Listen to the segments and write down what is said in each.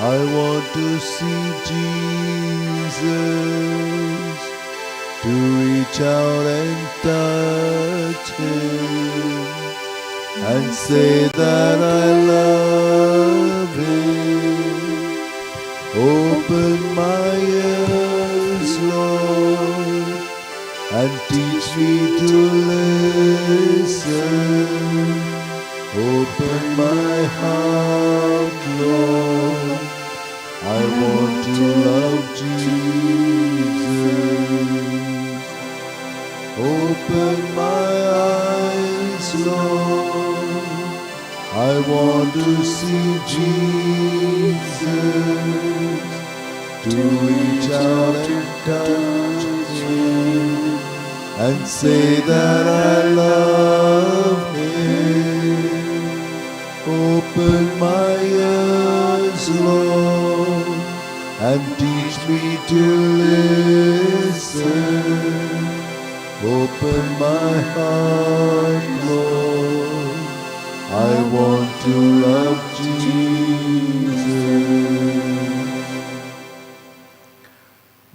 I want to see Jesus, to reach out and touch Him and say that I love Him. Open my ears, Lord, and teach me to listen. Open my heart, Lord, I want to love Jesus. Open my eyes, Lord, I want to see Jesus, to reach out and touch Him and say that I love Him. Open my ears, Lord, and teach me to listen. Open my heart, Lord, I want to love Jesus.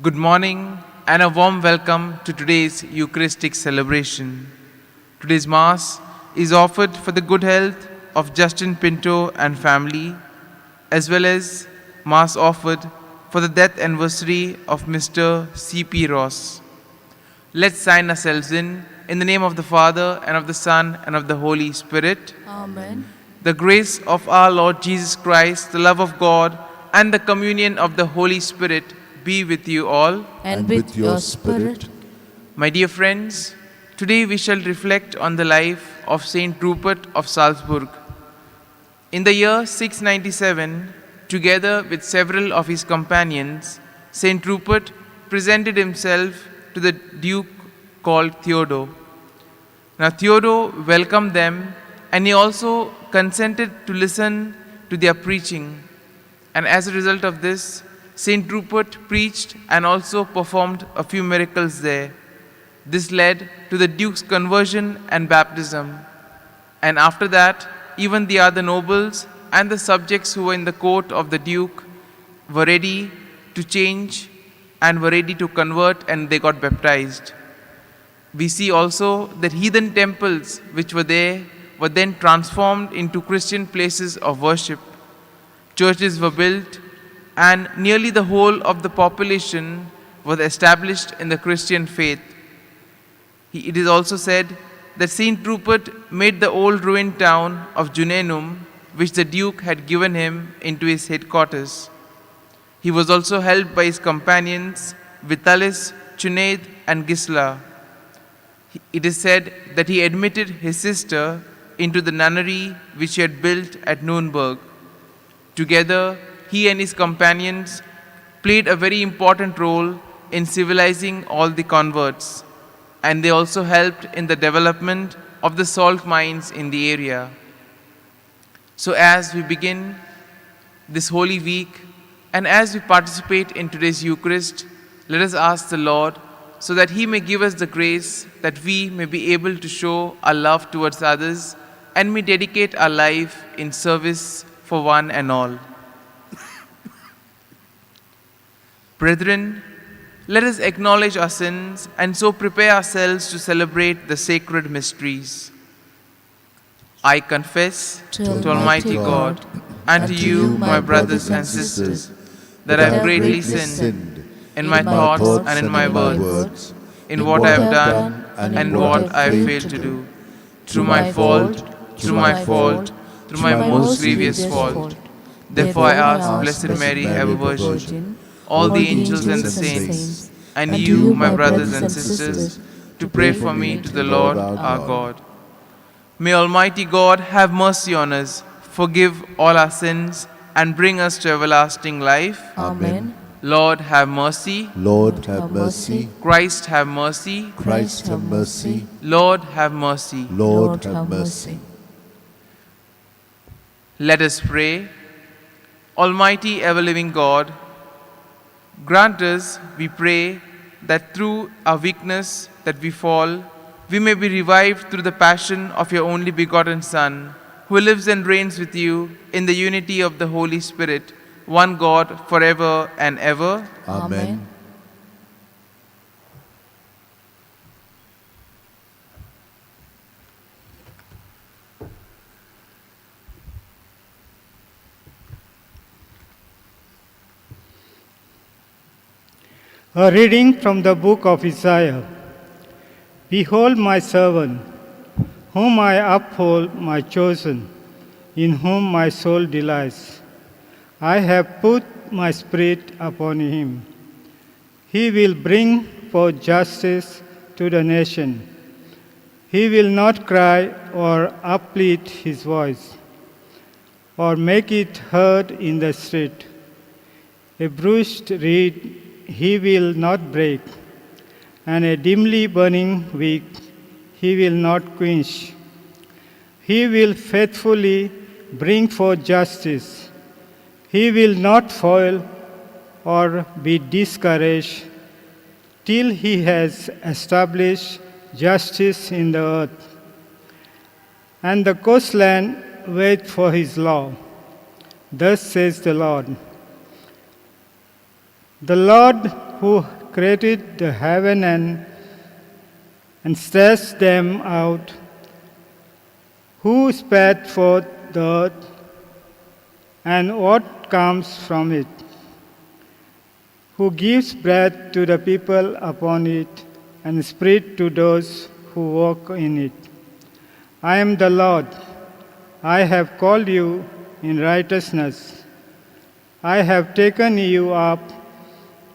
Good morning and a warm welcome to today's Eucharistic celebration. Today's Mass is offered for the good health of Justin Pinto and family, as well as Mass offered for the death anniversary of Mr. C.P. Ross. Let's sign ourselves in the name of the Father, and of the Son, and of the Holy Spirit. Amen. The grace of our Lord Jesus Christ, the love of God, and the communion of the Holy Spirit be with you all. And with your spirit. My dear friends, today we shall reflect on the life of Saint Rupert of Salzburg. In the year 697, together with several of his companions, Saint Rupert presented himself to the duke called Theodore. Now Theodore welcomed them, and he also consented to listen to their preaching. And as a result of this, Saint Rupert preached and also performed a few miracles there. This led to the duke's conversion and baptism. And after that, even the other nobles and the subjects who were in the court of the duke were ready to change and were ready to convert, and they got baptized. We see also that heathen temples which were there were then transformed into Christian places of worship. Churches were built, and nearly the whole of the population was established in the Christian faith. It is also said that Saint Rupert made the old ruined town of Junenum, which the Duke had given him, into his headquarters. He was also helped by his companions Vitalis, Chunaid, and Gisla. It is said that he admitted his sister into the nunnery which he had built at Nuremberg. Together, he and his companions played a very important role in civilizing all the converts, and they also helped in the development of the salt mines in the area. So as we begin this Holy Week, and as we participate in today's Eucharist, let us ask the Lord so that He may give us the grace that we may be able to show our love towards others and may dedicate our life in service for one and all. Brethren, let us acknowledge our sins and so prepare ourselves to celebrate the sacred mysteries. I confess to Almighty God and to you, my brothers and sisters, that I have greatly sinned in my thoughts and in my words, in what I have done and in what I have failed to do, through my fault, through my most grievous fault. Therefore I ask Blessed Mary, ever Virgin, all the angels and the saints, and you, my brothers and sisters, to pray for me to the Lord our God. May Almighty God have mercy on us, forgive all our sins, and bring us to everlasting life. Amen. Lord, have mercy. Lord, have mercy. Christ, have mercy. Christ, have mercy. Lord, have mercy. Lord, have mercy. Let us pray. Almighty, ever-living God, grant us, we pray, that through our weakness that we fall, we may be revived through the passion of your only begotten Son, who lives and reigns with you in the unity of the Holy Spirit, one God, forever and ever. Amen. A reading from the book of Isaiah. Behold my servant, whom I uphold, my chosen, in whom my soul delights. I have put my spirit upon him. He will bring forth justice to the nation. He will not cry or uplift his voice, or make it heard in the street. A bruised reed he will not break, and a dimly burning wick he will not quench. He will faithfully bring forth justice. He will not fail or be discouraged till he has established justice in the earth. And the coastland wait for his law. Thus says the Lord who created the heaven and stretched them out, who spread forth the earth and what comes from it, who gives breath to the people upon it and spirit to those who walk in it. I am the Lord. I have called you in righteousness. I have taken you up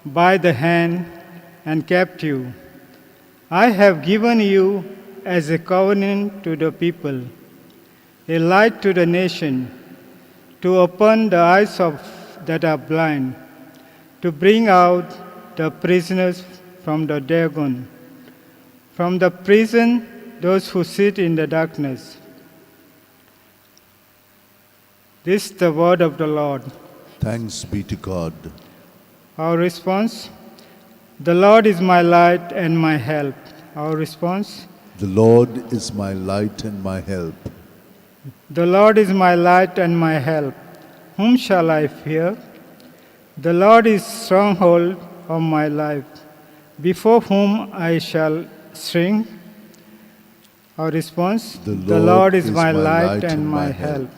by the hand and kept you. I have given you as a covenant to the people, a light to the nation, to open the eyes of that are blind, to bring out the prisoners from the Dagon, from the prison those who sit in the darkness. This is the word of the Lord. Thanks be to God. Our response, the Lord is my light and my help. Our response, The Lord is my light and my help. the Lord is my light and my help. Whom shall I fear? The Lord is stronghold of my life. Before whom I shall shrink? Our response, the Lord is my light and my help.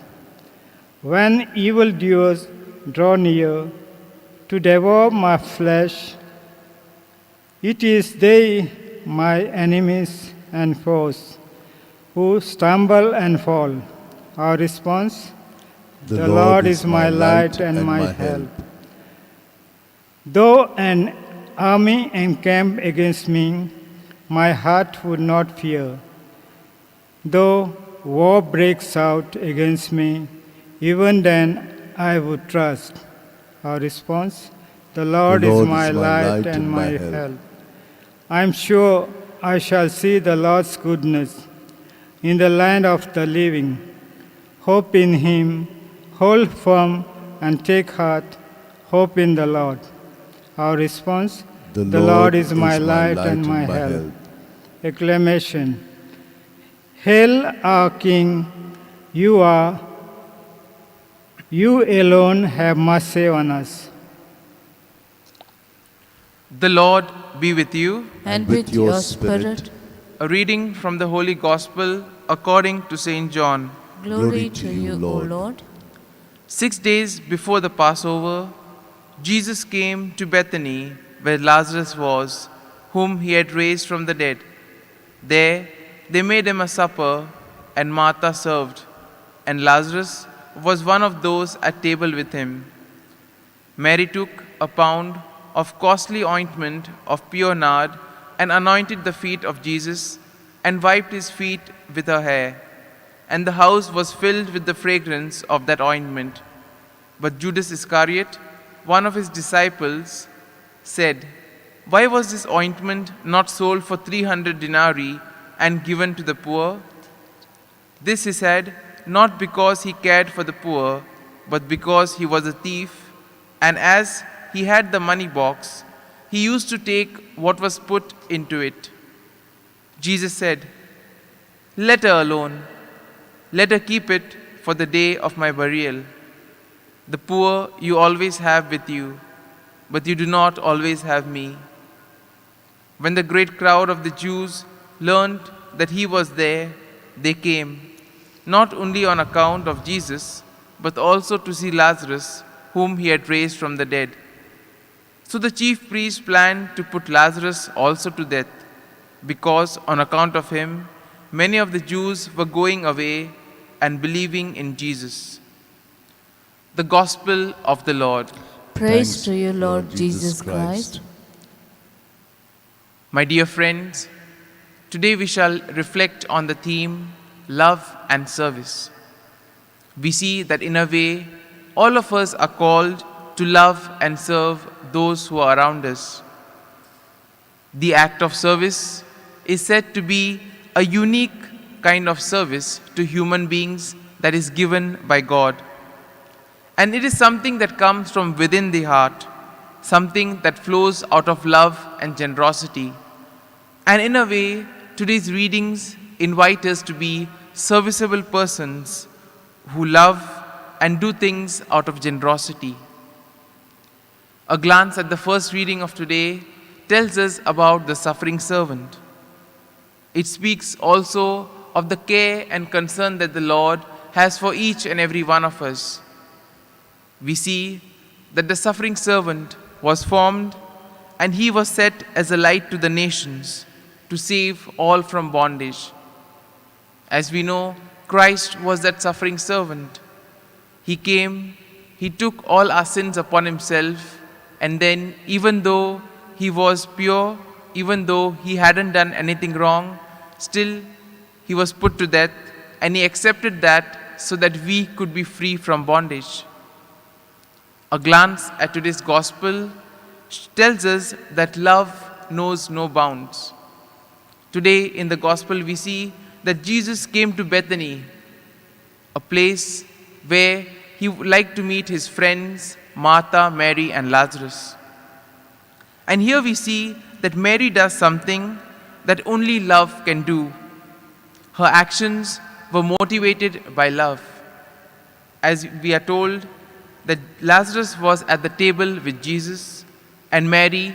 When evildoers draw near to devour my flesh, it is they, my enemies and foes, who stumble and fall. Our response, the Lord is my light and my help. Though an army encamp against me, my heart would not fear. Though war breaks out against me, even then I would trust. Our response, the Lord is my light and my help. I am sure I shall see the Lord's goodness in the land of the living. Hope in him, hold firm and take heart, hope in the Lord. Our response, the Lord is my light and my help. Acclamation. Hail our King, you alone have mercy on us. The Lord be with you. And with your spirit. A reading from the Holy Gospel according to St. John. Glory to you, O Lord. 6 days before the Passover, Jesus came to Bethany, where Lazarus was, whom he had raised from the dead. There they made him a supper, and Martha served, and Lazarus was one of those at table with him. Mary took a pound of costly ointment of pure nard and anointed the feet of Jesus and wiped his feet with her hair. And the house was filled with the fragrance of that ointment. But Judas Iscariot, one of his disciples, said, "Why was this ointment not sold for 300 denarii and given to the poor?" This he said, not because he cared for the poor, but because he was a thief, and as he had the money box, he used to take what was put into it. Jesus said, "Let her alone. Let her keep it for the day of my burial. The poor you always have with you, but you do not always have me. When the great crowd of the Jews learned that he was there, they came, not only on account of Jesus, but also to see Lazarus, whom he had raised from the dead. So the chief priests planned to put Lazarus also to death, because on account of him, many of the Jews were going away and believing in Jesus. The Gospel of the Lord. Praise Thanks, to you, Lord Lord Jesus Jesus Christ. Christ. My dear friends, today we shall reflect on the theme love and service. We see that in a way, all of us are called to love and serve those who are around us. The act of service is said to be a unique kind of service to human beings that is given by God. And it is something that comes from within the heart, something that flows out of love and generosity. And in a way, today's readings invite us to be serviceable persons who love and do things out of generosity. A glance at the first reading of today tells us about the suffering servant. It speaks also of the care and concern that the Lord has for each and every one of us. We see that the suffering servant was formed and he was set as a light to the nations to save all from bondage. As we know, Christ was that suffering servant. He came, he took all our sins upon himself, and then even though he was pure, even though he hadn't done anything wrong, still he was put to death, and he accepted that so that we could be free from bondage. A glance at today's gospel tells us that love knows no bounds. Today in the gospel we see that Jesus came to Bethany, a place where he would like to meet his friends Martha, Mary and Lazarus. And here we see that Mary does something that only love can do. Her actions were motivated by love. As we are told that Lazarus was at the table with Jesus and Mary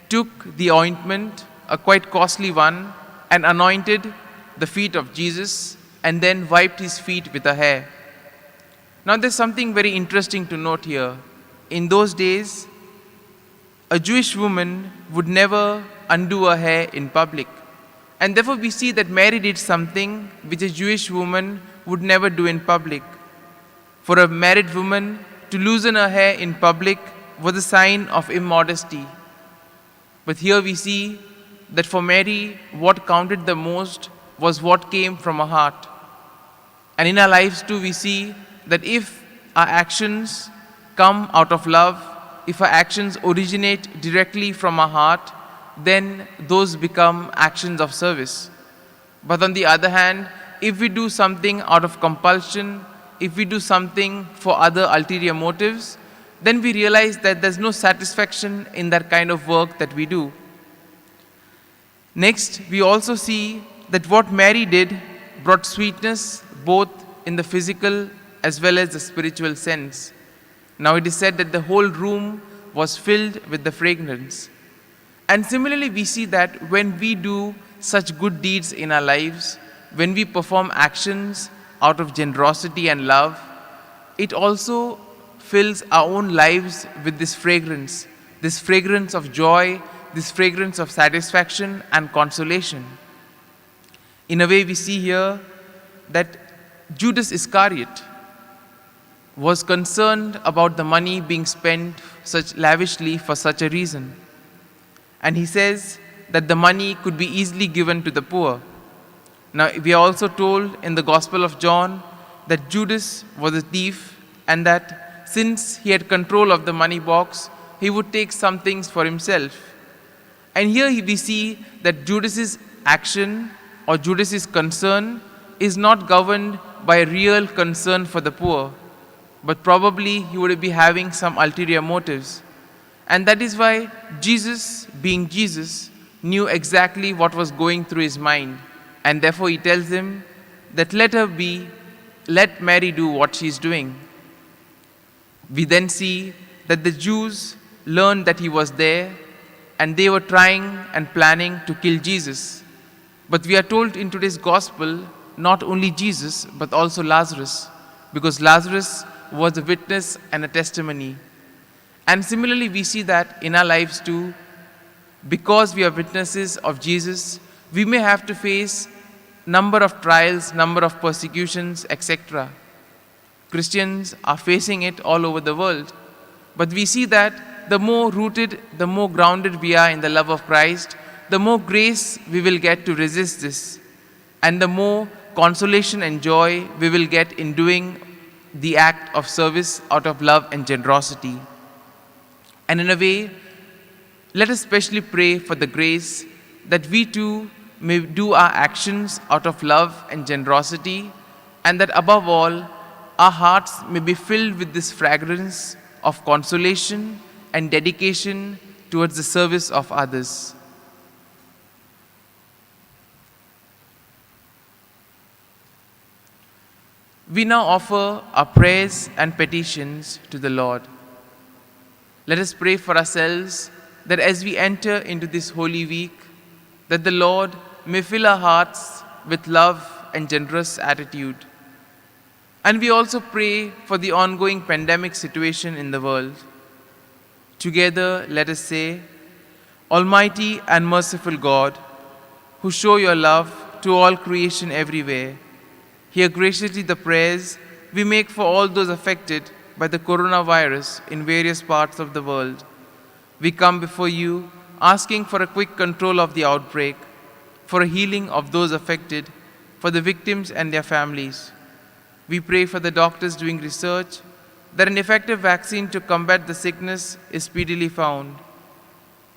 took the ointment, a quite costly one, and anointed the feet of Jesus and then wiped his feet with her hair. Now there's something very interesting to note here. In those days, a Jewish woman would never undo her hair in public. And therefore we see that Mary did something which a Jewish woman would never do in public. For a married woman to loosen her hair in public was a sign of immodesty. But here we see that for Mary, what counted the most was what came from her heart. And in our lives too, we see that if our actions come out of love, if our actions originate directly from our heart, then those become actions of service. But on the other hand, if we do something out of compulsion, if we do something for other ulterior motives, then we realize that there's no satisfaction in that kind of work that we do. Next, we also see that what Mary did brought sweetness both in the physical as well as the spiritual sense. Now it is said that the whole room was filled with the fragrance. And similarly, we see that when we do such good deeds in our lives, when we perform actions out of generosity and love, it also fills our own lives with this fragrance of joy, this fragrance of satisfaction and consolation. In a way, we see here that Judas Iscariot was concerned about the money being spent such lavishly for such a reason. And he says that the money could be easily given to the poor. Now, we are also told in the Gospel of John that Judas was a thief and that since he had control of the money box, he would take some things for himself. And here we see that Judas's action or Judas's concern is not governed by a real concern for the poor, but probably he would be having some ulterior motives. And that is why Jesus, being Jesus, knew exactly what was going through his mind. And therefore he tells him that let Mary do what she's doing. We then see that the Jews learned that he was there and they were trying and planning to kill Jesus. But we are told in today's gospel, not only Jesus, but also Lazarus, because Lazarus was a witness and a testimony. And similarly, we see that in our lives too, because we are witnesses of Jesus, we may have to face number of trials, number of persecutions, etc. Christians are facing it all over the world. But we see that the more rooted, the more grounded we are in the love of Christ, the more grace we will get to resist this, and the more consolation and joy we will get in doing the act of service out of love and generosity. And in a way, let us especially pray for the grace that we too may do our actions out of love and generosity, and that above all, our hearts may be filled with this fragrance of consolation and dedication towards the service of others. We now offer our prayers and petitions to the Lord. Let us pray for ourselves that as we enter into this Holy Week, that the Lord may fill our hearts with love and generous attitude. And we also pray for the ongoing pandemic situation in the world. Together, let us say, Almighty and merciful God, who show your love to all creation everywhere, hear graciously the prayers we make for all those affected by the coronavirus in various parts of the world. We come before you asking for a quick control of the outbreak, for a healing of those affected, for the victims and their families. We pray for the doctors doing research, that an effective vaccine to combat the sickness is speedily found.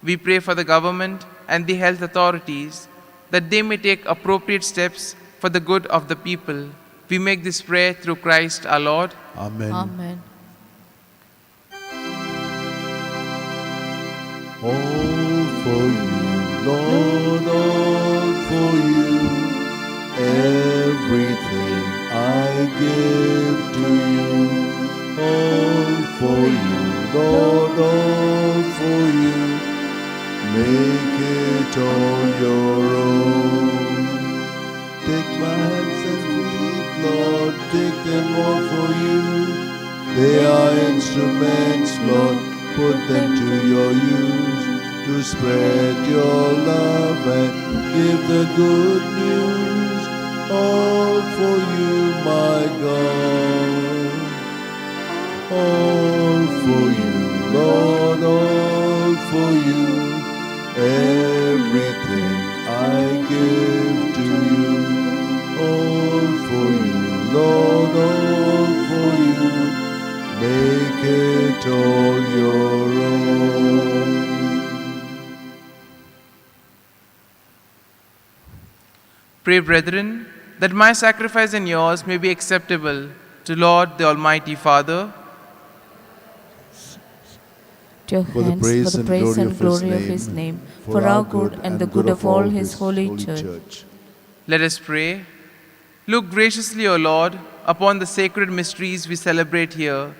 We pray for the government and the health authorities, that they may take appropriate steps for the good of the people. We make this prayer through Christ our Lord. Amen. Amen. All for you, Lord, all for you. Everything I give to you. All for you, Lord, all for you. Make it all your own. Take my hands and feet, Lord, take them all for you. They are instruments, Lord, put them to your use, to spread your love and give the good news. All for you, my God. All for you, Lord, all for you. Everything I give to you. All for you, Lord, all for you. Make it all your own. Pray, brethren, that my sacrifice and yours may be acceptable to Lord the Almighty Father. To your For the hands, praise for the and praise glory and of glory of his his name, name, for our good and the good of all his holy church. Let us pray. Look graciously, O Lord, upon the sacred mysteries we celebrate here,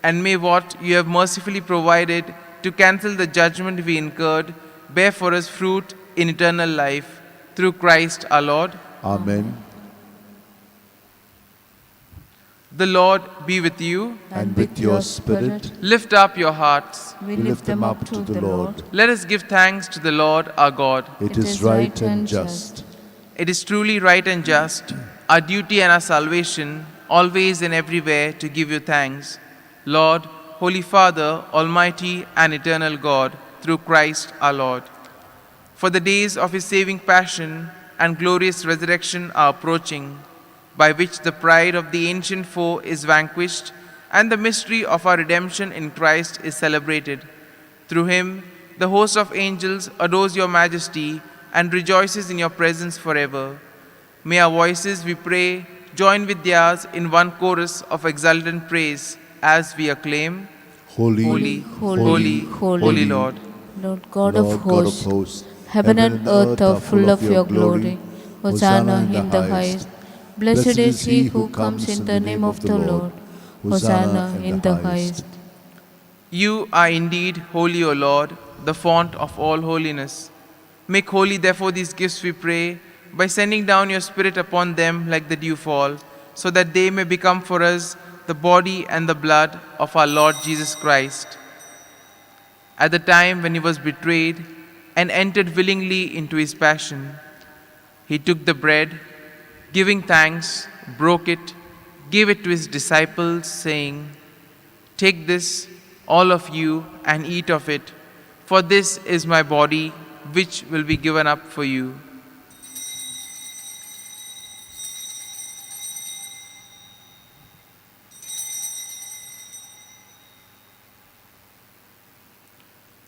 and may what you have mercifully provided to cancel the judgment we incurred bear for us fruit in eternal life, through Christ our Lord. Amen. The Lord be with you. And with your spirit, Lift up your hearts. we lift them up to the Lord. Let us give thanks to the Lord our God. it is right and just. It is truly right and just, our duty and our salvation, always and everywhere to give you thanks, Lord, Holy Father, Almighty and eternal God, through Christ our Lord. For the days of his saving passion and glorious resurrection are approaching, by which the pride of the ancient foe is vanquished, and the mystery of our redemption in Christ is celebrated. Through him, the host of angels adores your majesty and rejoices in your presence forever. May our voices, we pray, join with theirs in one chorus of exultant praise as we acclaim, Holy, Holy, Holy, Holy Lord. Lord God Lord of hosts, hosts, heaven and earth are full of your glory. Hosanna in the highest. Blessed is he who comes in the name of the Lord. Hosanna in the highest. You are indeed holy, O Lord, the fount of all holiness. Make holy, therefore, these gifts, we pray, by sending down your Spirit upon them like the dewfall, so that they may become for us the body and the blood of our Lord Jesus Christ. At the time when he was betrayed and entered willingly into his passion, he took the bread, giving thanks, broke it, gave it to his disciples, saying, "Take this, all of you, and eat of it, for this is my body, which will be given up for you."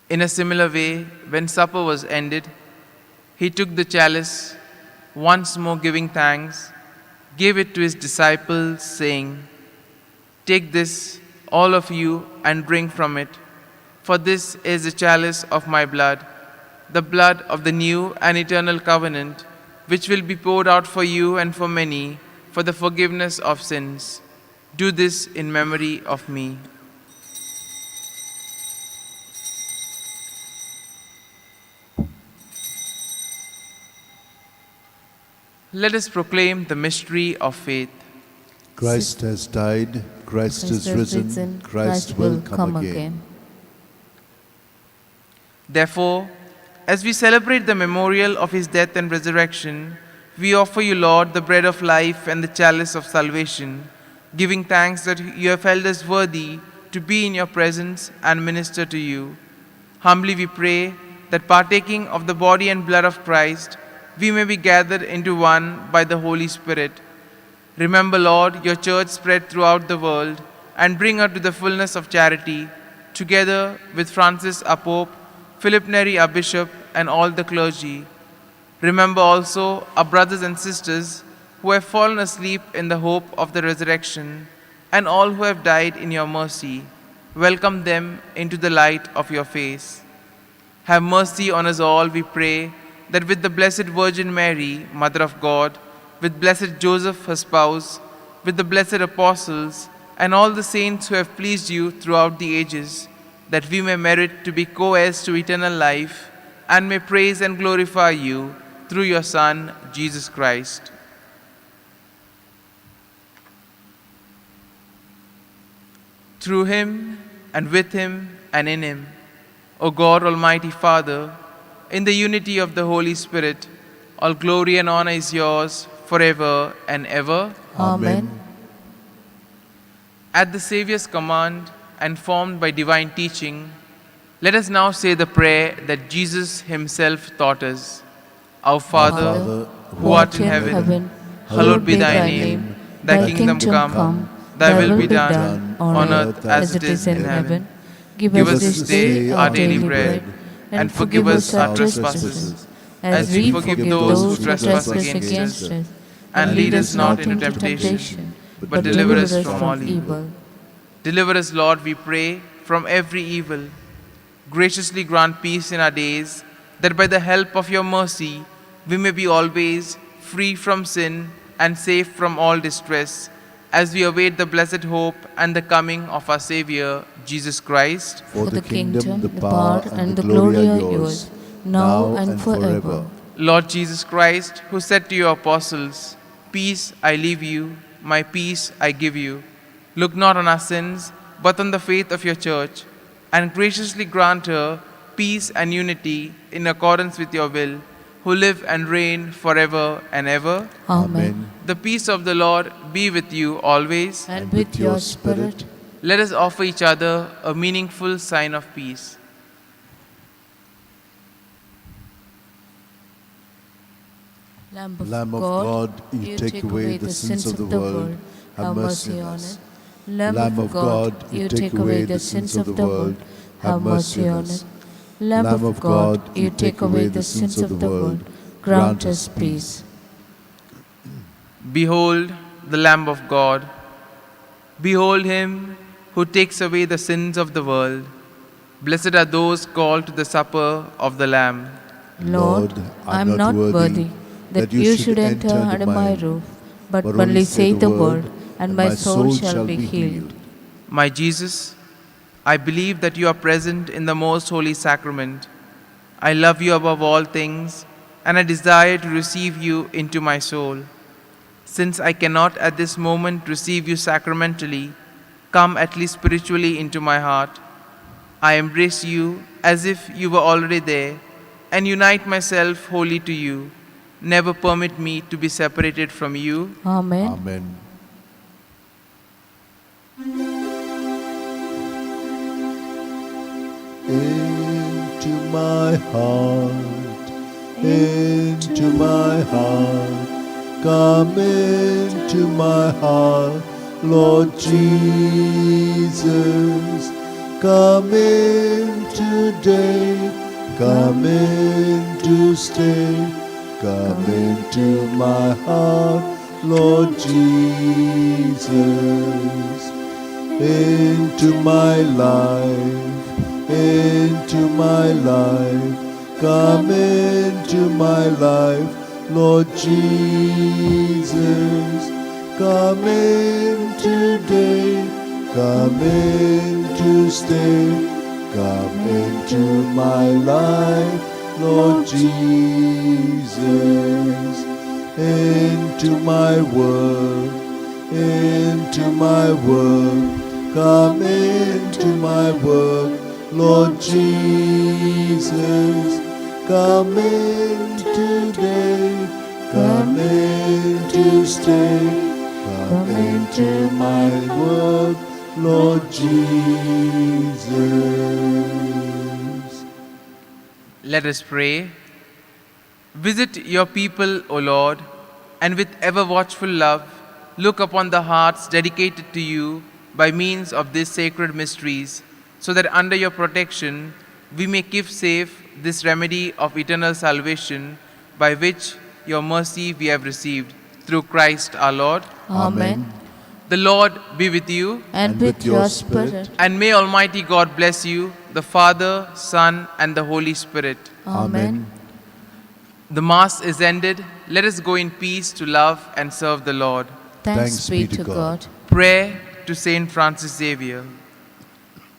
In a similar way, when supper was ended, he took the chalice, once more giving thanks, gave it to his disciples, saying, "Take this, all of you, and drink from it, for this is the chalice of my blood, the blood of the new and eternal covenant, which will be poured out for you and for many for the forgiveness of sins. Do this in memory of me." Let us proclaim the mystery of faith. Christ has died, Christ is risen, Christ will come again. Therefore, as we celebrate the memorial of his death and resurrection, we offer you, Lord, the bread of life and the chalice of salvation, giving thanks that you have held us worthy to be in your presence and minister to you. Humbly we pray that, partaking of the body and blood of Christ, we may be gathered into one by the Holy Spirit. Remember, Lord, your church spread throughout the world, and bring her to the fullness of charity, together with Francis our Pope, Philip Neri our Bishop, and all the clergy. Remember also our brothers and sisters who have fallen asleep in the hope of the resurrection, and all who have died in your mercy. Welcome them into the light of your face. Have mercy on us all, we pray, that with the Blessed Virgin Mary, Mother of God, with blessed Joseph, her spouse, with the blessed apostles, and all the saints who have pleased you throughout the ages, that we may merit to be co-heirs to eternal life, and may praise and glorify you through your Son, Jesus Christ. Through him, and with him, and in him, O God, Almighty Father, in the unity of the Holy Spirit, all glory and honor is yours forever and ever. Amen. At the Saviour's command and formed by divine teaching, let us now say the prayer that Jesus himself taught us. Our Father, who art in heaven, hallowed be thy name. Thy kingdom come, thy will be done, on earth as it is in heaven. Give Give us us this day our daily bread, and forgive us our trespasses, as we forgive those who trespass against us. And lead us not into temptation, but deliver us from all evil. Deliver us, Lord, we pray, from every evil. Graciously grant peace in our days, that by the help of your mercy we may be always free from sin and safe from all distress, as we await the blessed hope and the coming of our Savior, Jesus Christ. For the kingdom, the power, and the glory are yours, now and forever. Lord Jesus Christ, who said to your apostles, "Peace I leave you, my peace I give you," look not on our sins, but on the faith of your church, and graciously grant her peace and unity in accordance with your will, who live and reign forever and ever. Amen. The peace of the Lord be with you always. And with your spirit. Let us offer each other a meaningful sign of peace. Lamb of Lamb of God, you take away the sins of the world, have mercy on us. Lamb of God, you take away the sins of the world, have mercy on us. Lamb of God, you take away the sins of the world, grant us peace. Behold the Lamb of God. Behold him who takes away the sins of the world. Blessed are those called to the supper of the Lamb. Lord, I am not worthy that you should enter under my roof, but only say the word, and my soul shall be healed. My Jesus, I believe that you are present in the most holy sacrament. I love you above all things, and I desire to receive you into my soul. Since I cannot at this moment receive you sacramentally, come at least spiritually into my heart. I embrace you as if you were already there, and unite myself wholly to you. Never permit me to be separated from you. Amen. Amen. Into my heart, into my heart, come into my heart, Lord Jesus. Come in today, come in to stay, come into my heart, Lord Jesus. Into my life, into my life, come into my life, Lord Jesus. Come in today, come in to stay, come into my life, Lord Jesus. Into my work, into my work, come into my work, Lord Jesus. Come in today, come in to stay, come into my work, Lord Jesus. Let us pray. Visit your people, O Lord, and with ever watchful love, look upon the hearts dedicated to you by means of these sacred mysteries, so that under your protection we may keep safe this remedy of eternal salvation, by which your mercy we have received, through Christ our Lord. Amen. The Lord be with you, And with your spirit. and may Almighty God bless you, the Father, Son, and the Holy Spirit. Amen. The Mass is ended. Let us go in peace to love and serve the Lord. Thanks be to God. Prayer to Saint Francis Xavier.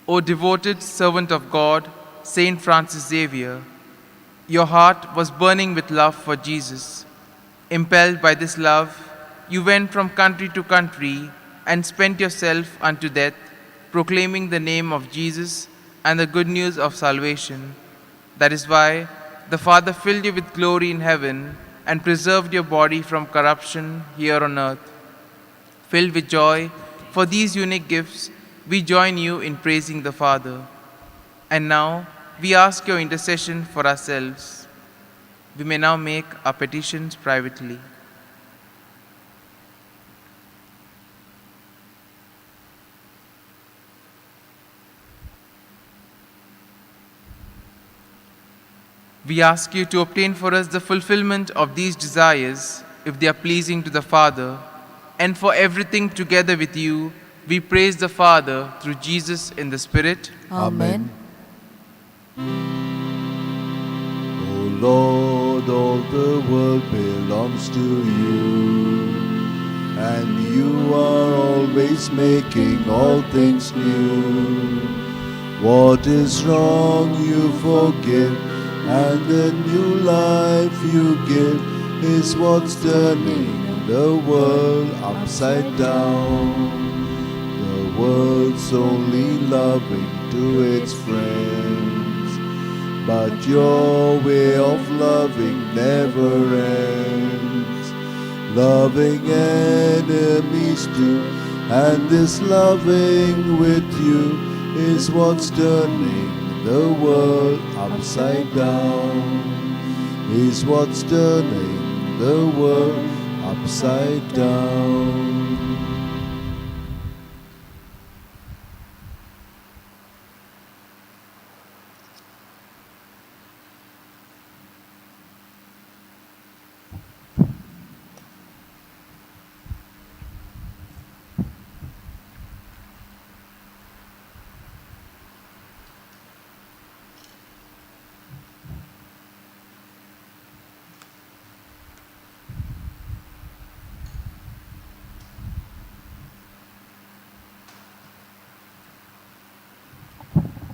O devoted servant of God, Saint Francis Xavier, your heart was burning with love for Jesus. Impelled by this love, you went from country to country and spent yourself unto death, proclaiming the name of Jesus and the good news of salvation. That is why the Father filled you with glory in heaven and preserved your body from corruption here on earth. Filled with joy for these unique gifts, we join you in praising the Father. And now, we ask your intercession for ourselves. We may now make our petitions privately. We ask you to obtain for us the fulfillment of these desires, if they are pleasing to the Father, and for everything together with you, we praise the Father through Jesus in the Spirit. Amen. O Lord, all the world belongs to you, and you are always making all things new. What is wrong you forgive, and the new life you give is what's turning the world upside down. The world's only loving to its friends, but your way of loving never ends. Loving enemies too, and this loving with you is what's turning the world upside down, is what's turning the world upside down.